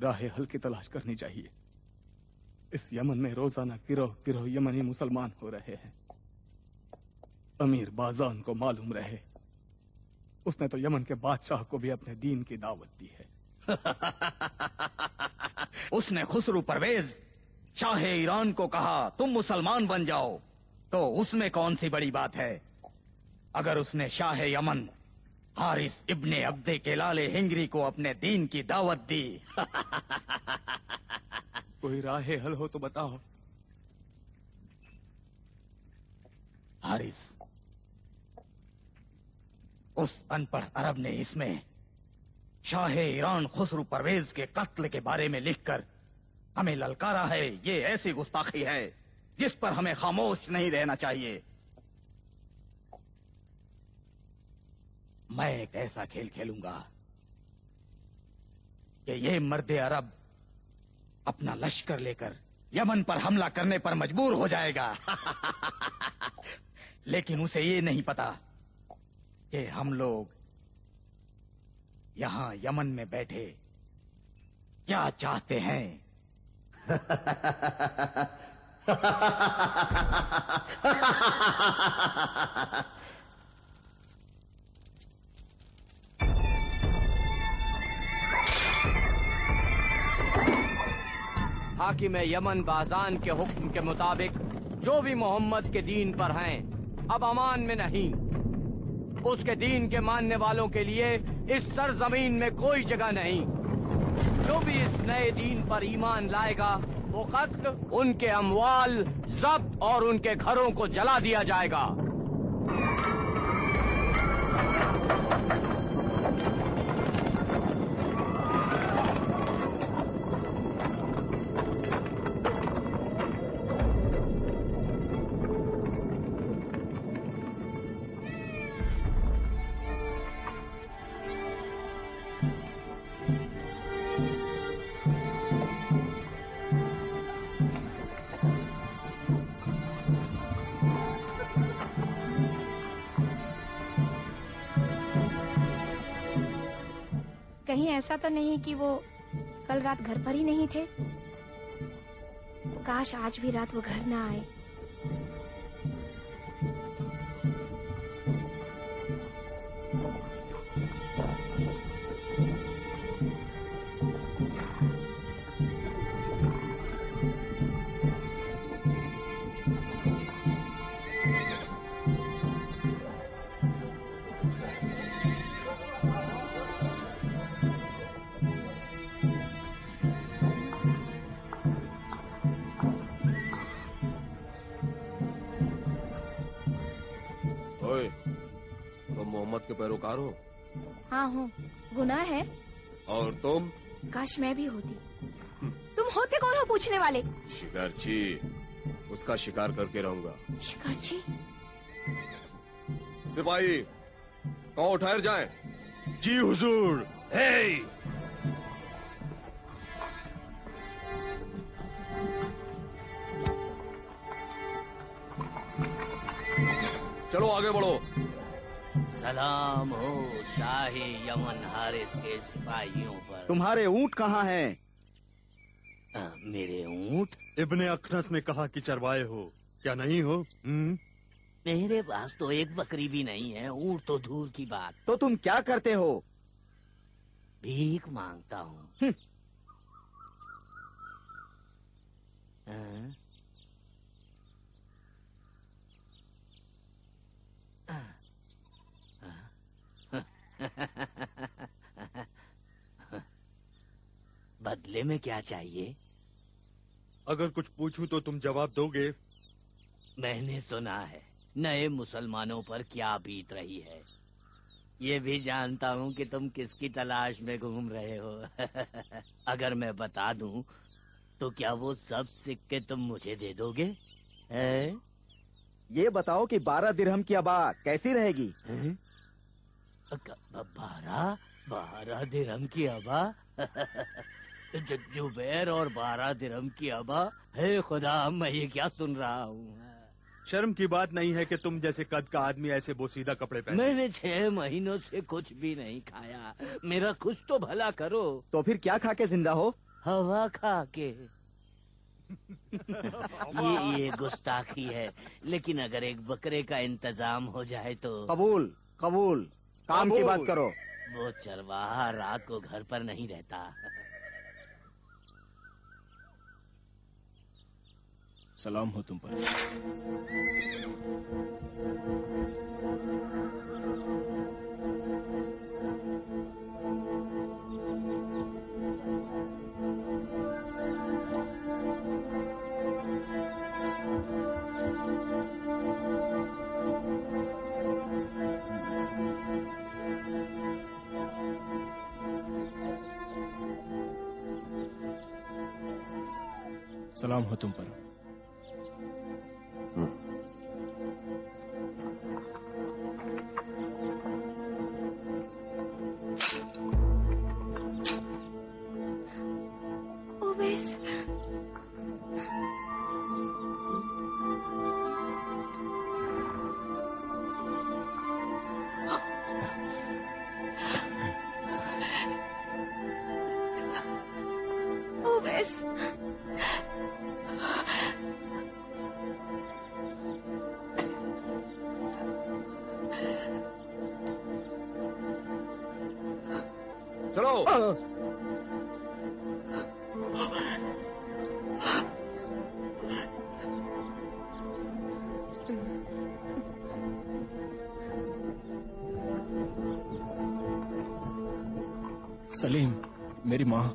राह हल की तलाश करनी चाहिए। इस यमन में रोजाना गिरोह गिरोह यमनी मुसलमान हो रहे हैं। अमीर बाज़ान को मालूम रहे, उसने तो यमन के बादशाह को भी अपने दीन की दावत दी है। उसने खुसरू परवेज शाह ईरान को कहा तुम मुसलमान बन जाओ, तो उसमें कौन सी बड़ी बात है। अगर उसने शाह यमन हारिस इब्ने अब्दे के लाले हिंगरी को अपने दीन की दावत दी। कोई राह हल हो तो बताओ। हारिस, उस अनपढ़ अरब ने इसमें शाह ईरान खुसरू परवेज के कत्ल के बारे में लिखकर हमें ललकारा है। ये ऐसी गुस्ताखी है जिस पर हमें खामोश नहीं रहना चाहिए। मैं एक ऐसा खेल खेलूंगा कि ये मर्दे अरब अपना लश्कर लेकर यमन पर हमला करने पर मजबूर हो जाएगा। लेकिन उसे ये नहीं पता कि हम लोग यहां यमन में बैठे क्या चाहते हैं। हाकिम यमन बाज़ान के हुक्म के मुताबिक जो भी मोहम्मद के दीन पर हैं अब अमान में नहीं। उसके दीन के मानने वालों के लिए इस सरजमीन में कोई जगह नहीं। जो भी इस नए दीन पर ईमान लाएगा वो कत्ल, उनके अमवाल जब्त और उनके घरों को जला दिया जाएगा। कहीं ऐसा तो नहीं कि वो कल रात घर पर ही नहीं थे? काश आज भी रात वो घर ना आए। के पैरोकार हो? हाँ हूँ। गुनाह है? और तुम? काश मैं भी होती। तुम होते कौन हो पूछने वाले? शिकारची, उसका शिकार करके रहूंगा। शिकारची? सिपाही कहो ठहर जाए। जी हुजूर। चलो आगे बढ़ो। सलाम हो शाही यमन हारिस के सिपाहियों पर। तुम्हारे ऊंट कहाँ हैं? मेरे ऊंट? इब्ने अखनस ने कहा कि चरवाए हो, क्या नहीं हो? मेरे पास तो एक बकरी भी नहीं है, ऊंट तो दूर की बात। तो तुम क्या करते हो? भीख मांगता हूँ। बदले में क्या चाहिए? अगर कुछ पूछूं तो तुम जवाब दोगे? मैंने सुना है नए मुसलमानों पर क्या बीत रही है। ये भी जानता हूँ कि तुम किसकी तलाश में घूम रहे हो। अगर मैं बता दूं तो क्या वो सब सिक्के तुम मुझे दे दोगे? ये बताओ कि 12 दिरहम की अबा कैसी रहेगी? 12 दिरहम की अबा? जुबैर और 12 दिरहम की अबा? हे खुदा, मैं ये क्या सुन रहा हूँ। शर्म की बात नहीं है कि तुम जैसे कद का आदमी ऐसे बोसीदा कपड़े पहने। मैंने 6 महीनों से कुछ भी नहीं खाया, मेरा कुछ तो भला करो। तो फिर क्या खा के जिंदा हो? हवा खा के। ये गुस्ताखी है, लेकिन अगर एक बकरे का इंतजाम हो जाए तो। कबूल कबूल, काम की बात करो। वो चरवाहा रात को घर पर नहीं रहता। सलाम हो तुम पर। सलाम हो तुम पर। ओवैस, ओवैस, चलो। सलीम, मेरी माँ।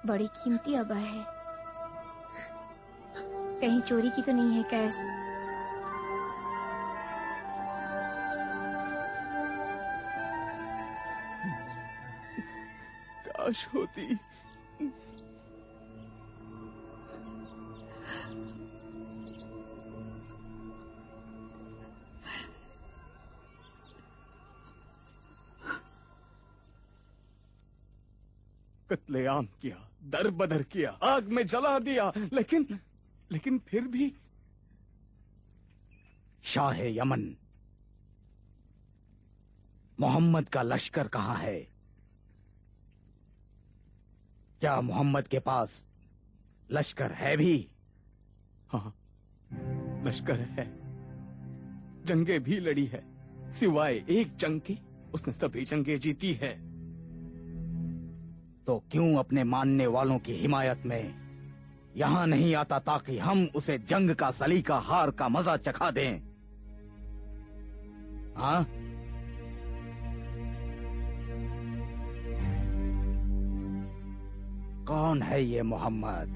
बड़ी कीमती अबा है, कहीं चोरी की तो नहीं है कैस? काश होती। कत्लेआम किया, दर बदर किया, आग में जला दिया, लेकिन फिर भी शाह यमन, मोहम्मद का लश्कर कहाँ है? क्या मोहम्मद के पास लश्कर है भी? हाँ, लश्कर है, जंगे भी लड़ी है। सिवाय एक जंग की उसने सभी जंगे जीती है। तो क्यों अपने मानने वालों की हिमायत में यहां नहीं आता ताकि हम उसे जंग का सलीका हार का मजा चखा दें? हाँ, कौन है ये मोहम्मद?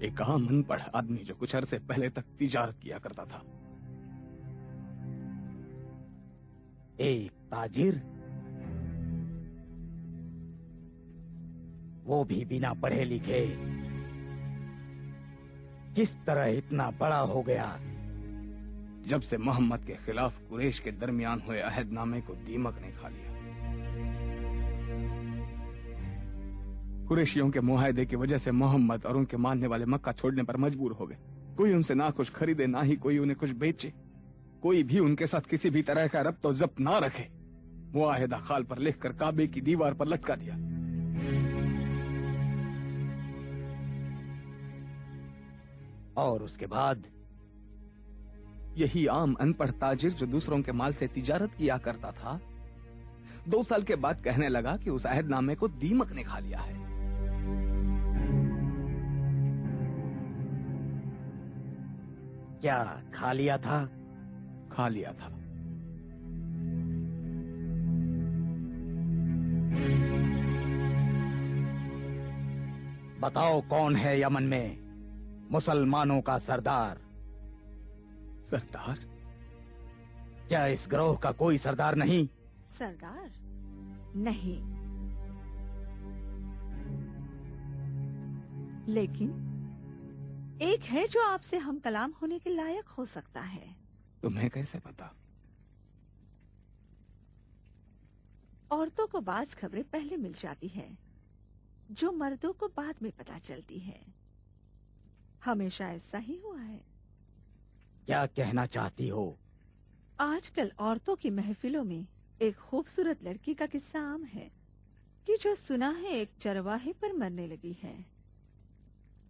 एक आम अनपढ़ आदमी जो कुछ अरसे पहले तक तिजारत किया करता था। एक ताजिर, वो भी बिना पढ़े लिखे, किस तरह इतना बड़ा हो गया? जब से मोहम्मद के खिलाफ कुरैश के दरमियान हुए अहदनामे को दीमक ने खा लिया। कुरैशियों के मुआहदे की वजह से मोहम्मद और उनके मानने वाले मक्का छोड़ने पर मजबूर हो गए। कोई उनसे ना कुछ खरीदे, ना ही कोई उन्हें कुछ बेचे। कोई भी उनके साथ किसी भी तरह का रब्त और जब्त ना रखे। मुआहदा खाल पर लिखकर काबे की दीवार पर लटका दिया। और उसके बाद यही आम अनपढ़ ताजिर जो दूसरों के माल से तिजारत किया करता था, 2 साल के बाद कहने लगा कि उस अहदनामे को दीमक ने खा लिया है। क्या खा लिया था? खा लिया था। बताओ कौन है यमन में मुसलमानों का सरदार? सरदार? क्या इस ग्रोह का कोई सरदार नहीं? सरदार नहीं। लेकिन एक है जो आपसे हम कलाम होने के लायक हो सकता है। तुम्हें कैसे पता? औरतों को बाज खबरें पहले मिल जाती है जो मर्दों को बाद में पता चलती है। हमेशा ऐसा ही हुआ है। क्या कहना चाहती हो? आजकल औरतों की महफिलों में एक खूबसूरत लड़की का किस्सा आम है कि जो सुना है एक चरवाहे पर मरने लगी है।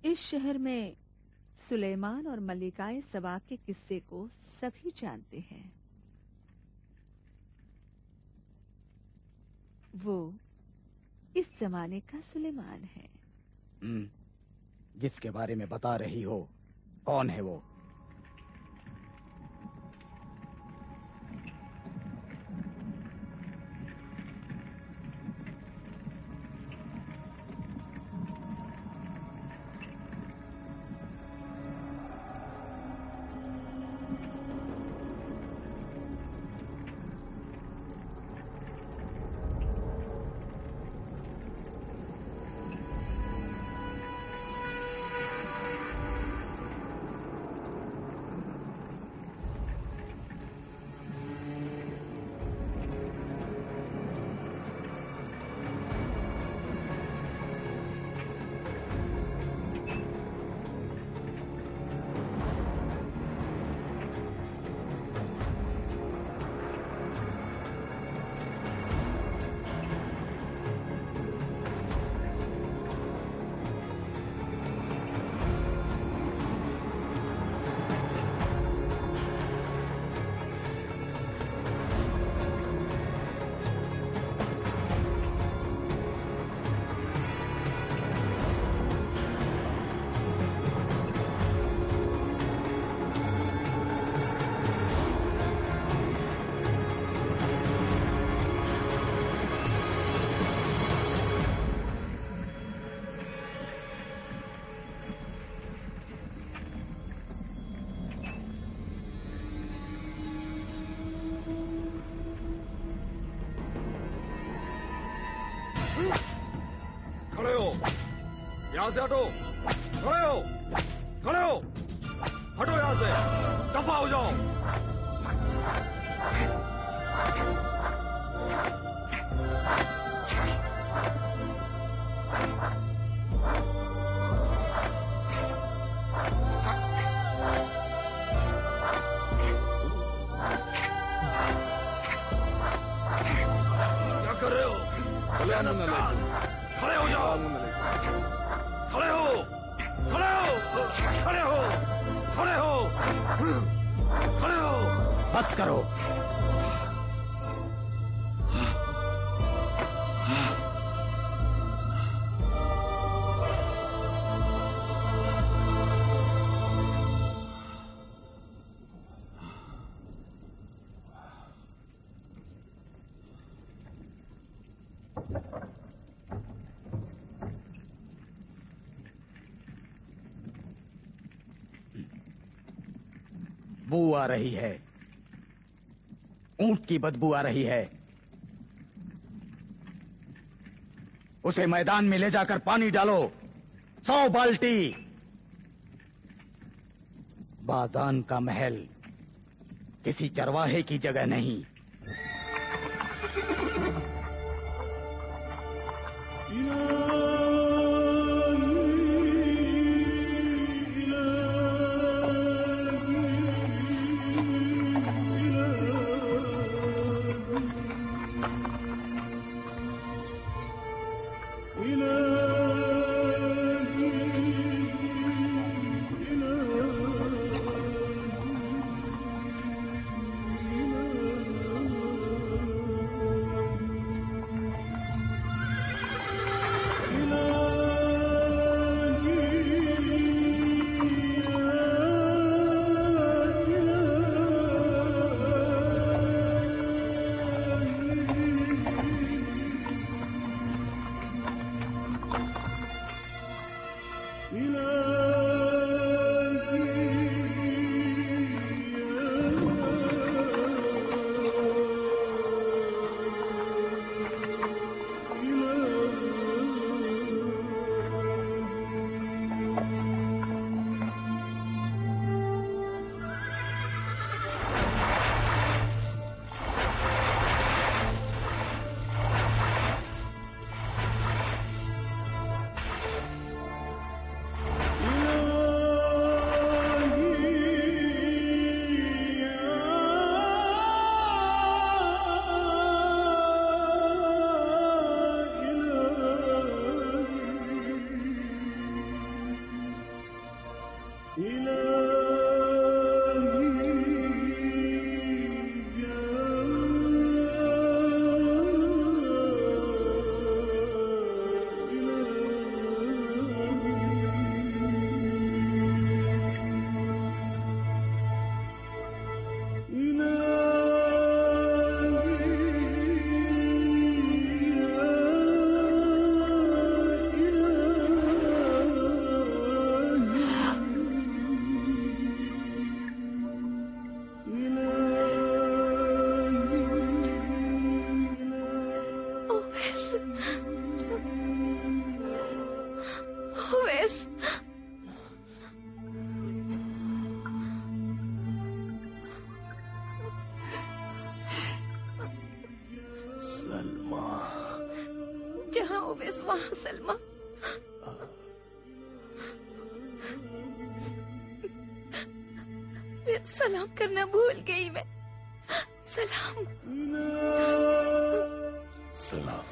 इस शहर में सुलेमान और मल्लिकाए सबा के किस्से को सभी जानते हैं। वो इस जमाने का सुलेमान है। जिसके बारे में बता रही हो, कौन है वो? खड़े हो, यहाँ से हटो। खड़े हो, खड़े हो, हटो यहाँ से, दफा हो जाओ। क्या कर रहे हो? खड़े हो जाओ। खड़े हो, खड़े हो, खड़े हो, खड़े हो, खड़े हो। बस करो। बू आ रही है, ऊंट की बदबू आ रही है। उसे मैदान में ले जाकर पानी डालो, 100 बाल्टी। बाजान का महल किसी चरवाहे की जगह नहीं। ओवैस, वहाँ सलमा। सलाम करना भूल गई मैं। सलाम। सलाम।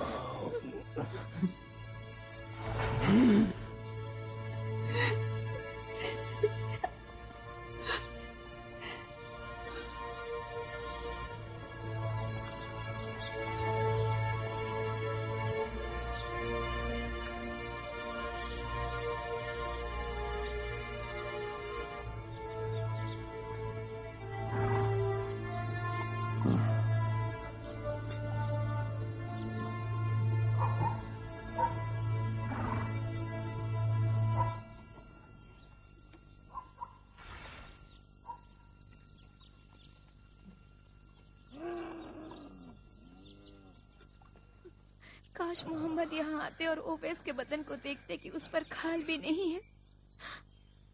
काश मोहम्मद यहाँ आते और ओवैस के बदन को देखते कि उस पर खाल भी नहीं है।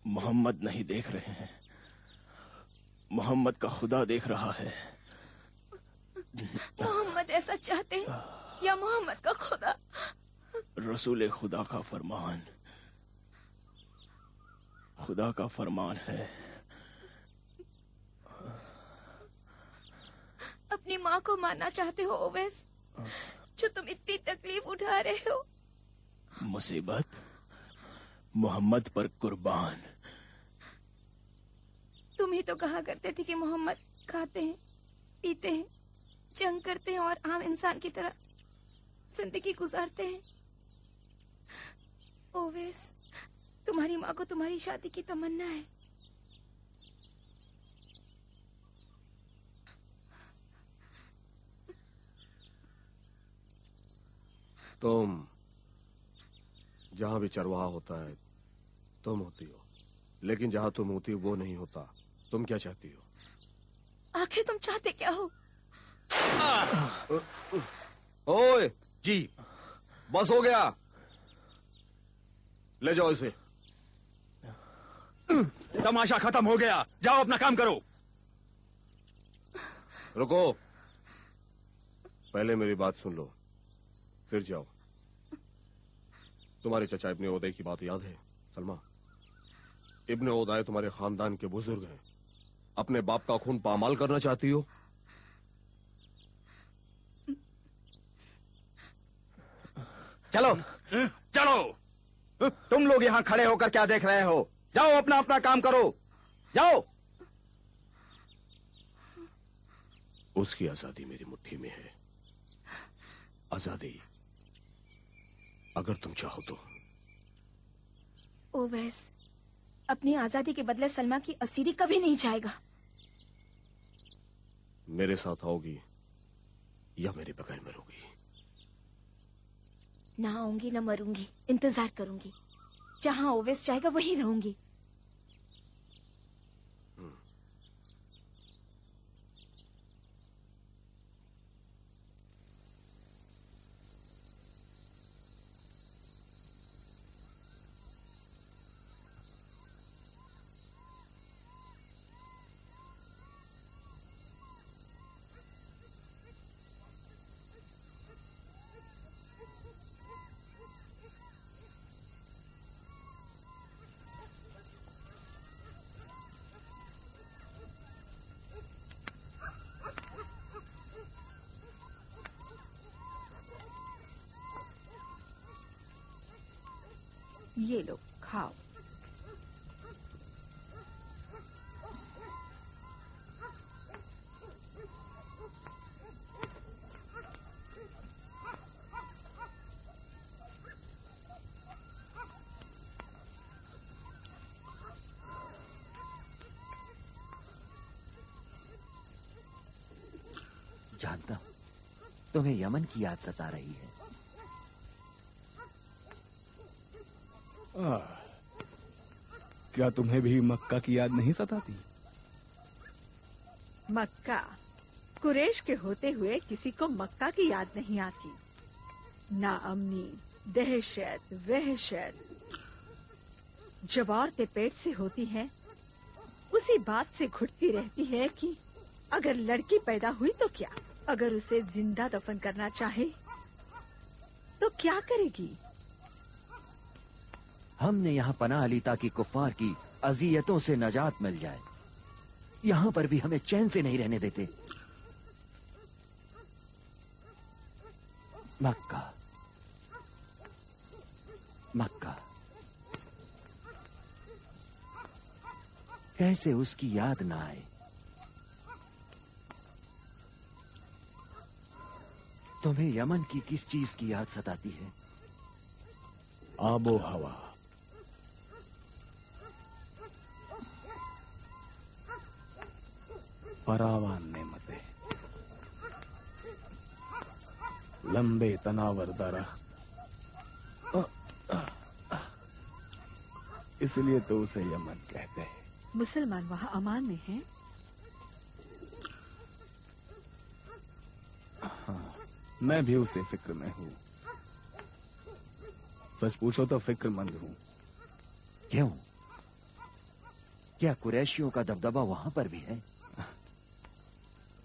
मोहम्मद नहीं देख रहे हैं, मोहम्मद का खुदा देख रहा है। मोहम्मद ऐसा चाहते हैं या मोहम्मद का खुदा? रसूल खुदा का फरमान, खुदा का फरमान है। अपनी माँ को मारना चाहते हो ओवैस, जो तुम इतनी तकलीफ उठा रहे हो? मुसीबत मोहम्मद पर कुर्बान। तुम ही तो कहा करते थे कि मोहम्मद खाते हैं, पीते हैं, जंग करते हैं और आम इंसान की तरह जिंदगी गुजारते हैं। ओवैस, तुम्हारी माँ को तुम्हारी शादी की तमन्ना है। तुम जहां भी चरवाहा होता है तुम होती हो, लेकिन जहां तुम होती हो वो नहीं होता। तुम क्या चाहती हो? आखिर तुम चाहते क्या हो? ओए जी, बस हो गया, ले जाओ इसे। तमाशा खत्म हो गया, जाओ अपना काम करो। रुको, पहले मेरी बात सुन लो फिर जाओ। तुम्हारे चचा इब्ने उदय की बात याद है सलमा? इब्ने उदय तुम्हारे खानदान के बुजुर्ग हैं। अपने बाप का खून पामाल करना चाहती हो? चलो चलो, तुम लोग यहाँ खड़े होकर क्या देख रहे हो? जाओ अपना अपना काम करो, जाओ। उसकी आजादी मेरी मुट्ठी में है। आजादी अगर तुम चाहो तो। ओवैस, अपनी आजादी के बदले सलमा की असीरी कभी नहीं जाएगा। मेरे साथ आओगी या मेरे बगैर मरोगी? ना आऊंगी ना मरूंगी, इंतजार करूंगी। जहां ओवैस जाएगा वहीं रहूंगी। ये लो, खाओ। जानता हूं तुम्हें यमन की याद सता रही है। क्या तुम्हें भी मक्का की याद नहीं सताती? मक्का, कुरैश के होते हुए किसी को मक्का की याद नहीं आती। नाअमनी, दहशत, वहशत जब औरतें पेट से होती हैं, उसी बात से घुटती रहती है कि अगर लड़की पैदा हुई तो क्या, अगर उसे जिंदा दफन करना चाहे तो क्या करेगी? हमने यहाँ पनाह ली ताकि कुफ्फार की अजियतों से नजात मिल जाए। यहाँ पर भी हमें चैन से नहीं रहने देते। मक्का, मक्का, कैसे उसकी याद ना आए। तुम्हें यमन की किस चीज की याद सताती है? आबो हवा, फरावान नेमतें, लंबे तनावर दरख्त, इसलिए तो उसे यमन कहते हैं। मुसलमान वहाँ अमान में हैं? हाँ, मैं भी उसे फिक्र में हूँ। सच पूछो तो फिक्रमंद हूँ। क्यों? क्या कुरैशियों का दबदबा वहां पर भी है?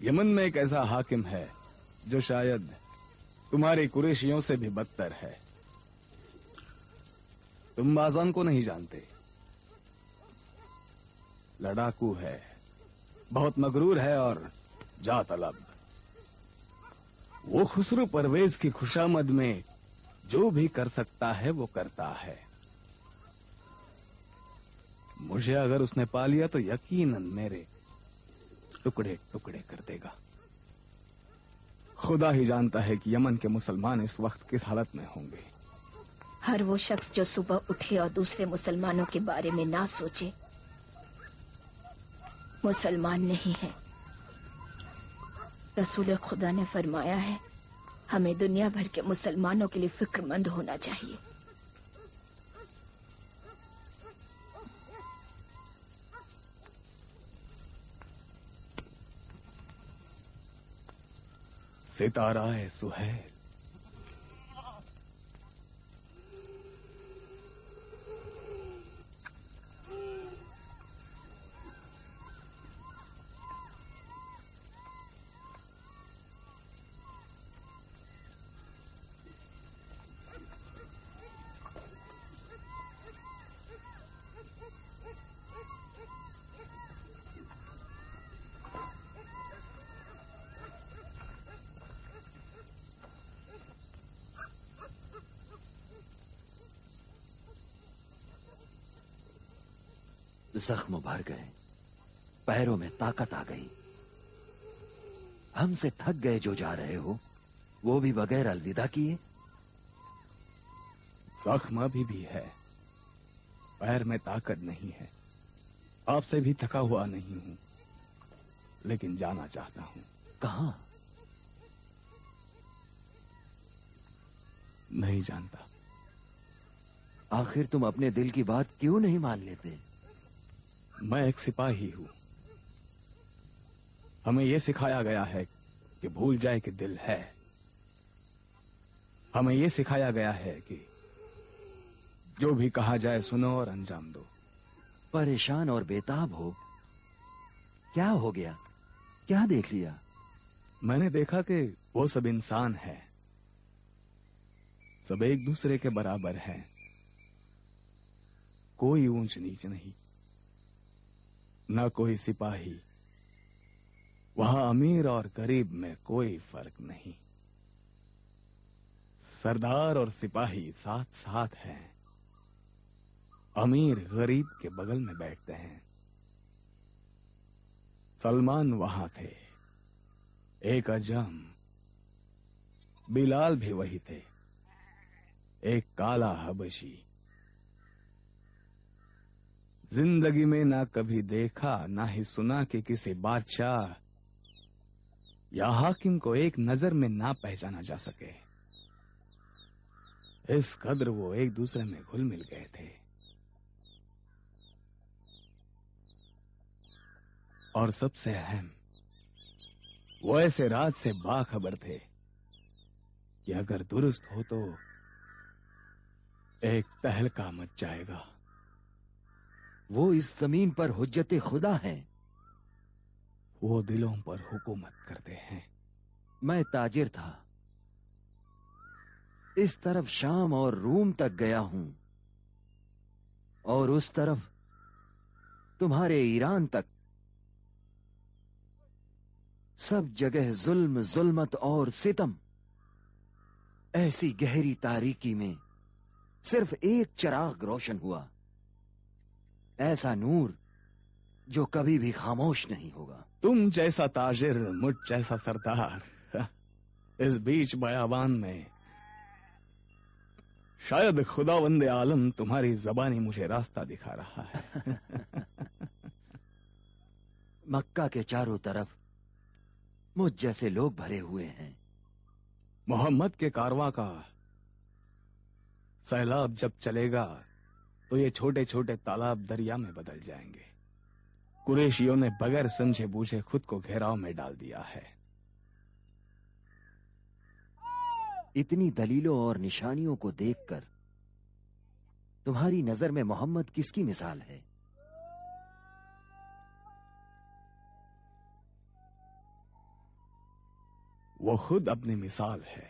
यमन में एक ऐसा हाकिम है जो शायद तुम्हारे कुरैशियों से भी बदतर है। तुम बाज़ान को नहीं जानते। लड़ाकू है, बहुत मगरूर है और जा तलब। वो खुसरो परवेज की खुशामद में जो भी कर सकता है वो करता है। मुझे अगर उसने पा लिया तो यकीनन मेरे टुकड़े टुकड़े कर देगा। खुदा ही जानता है कि यमन के मुसलमान इस वक्त किस हालत में होंगे। हर वो शख्स जो सुबह उठे और दूसरे मुसलमानों के बारे में ना सोचे, मुसलमान नहीं है। रसूल खुदा ने फरमाया है, हमें दुनिया भर के मुसलमानों के लिए फिक्रमंद होना चाहिए। सितारा-ए सुहैल, जख्म भर गए, पैरों में ताकत आ गई। हमसे थक गए जो जा रहे हो, वो भी बगैर अलविदा किए। जख्म अभी भी है, पैर में ताकत नहीं है। आपसे भी थका हुआ नहीं हूं, लेकिन जाना चाहता हूं। कहां? नहीं जानता। आखिर तुम अपने दिल की बात क्यों नहीं मान लेते? मैं एक सिपाही हूं। हमें यह सिखाया गया है कि भूल जाए कि दिल है। हमें यह सिखाया गया है कि जो भी कहा जाए सुनो और अंजाम दो। परेशान और बेताब हो? क्या हो गया? क्या देख लिया? मैंने देखा कि वो सब इंसान है, सब एक दूसरे के बराबर हैं। कोई ऊंच नीच नहीं, ना कोई सिपाही। वहां अमीर और गरीब में कोई फर्क नहीं। सरदार और सिपाही साथ साथ हैं। अमीर गरीब के बगल में बैठते हैं। सलमान वहां थे, एक अजम। बिलाल भी वही थे, एक काला हबशी। जिंदगी में ना कभी देखा ना ही सुना कि किसी बादशाह या हाकिम को एक नजर में ना पहचाना जा सके। इस कदर वो एक दूसरे में घुल मिल गए थे। और सबसे अहम, वो ऐसे राज से बाखबर थे कि अगर दुरुस्त हो तो एक तहलका मच जाएगा। वो इस जमीन पर हुज्जत खुदा हैं। वो दिलों पर हुकूमत करते हैं। मैं ताजिर था, इस तरफ शाम और रूम तक गया हूं और उस तरफ तुम्हारे ईरान तक। सब जगह जुल्म, जुल्मत और सितम। ऐसी गहरी तारीकी में सिर्फ एक चिराग रोशन हुआ, ऐसा नूर जो कभी भी खामोश नहीं होगा। तुम जैसा ताजिर, मुझ जैसा सरदार, इस बीच बयाबान में शायद खुदावंदे आलम तुम्हारी जबानी मुझे रास्ता दिखा रहा है। मक्का के चारों तरफ मुझ जैसे लोग भरे हुए हैं। मोहम्मद के कारवां का सैलाब जब चलेगा तो ये छोटे छोटे तालाब दरिया में बदल जाएंगे। कुरैशियों ने बगैर समझे बूझे खुद को घेराव में डाल दिया है। इतनी दलीलों और निशानियों को देखकर तुम्हारी नजर में मोहम्मद किसकी मिसाल है? वो खुद अपनी मिसाल है।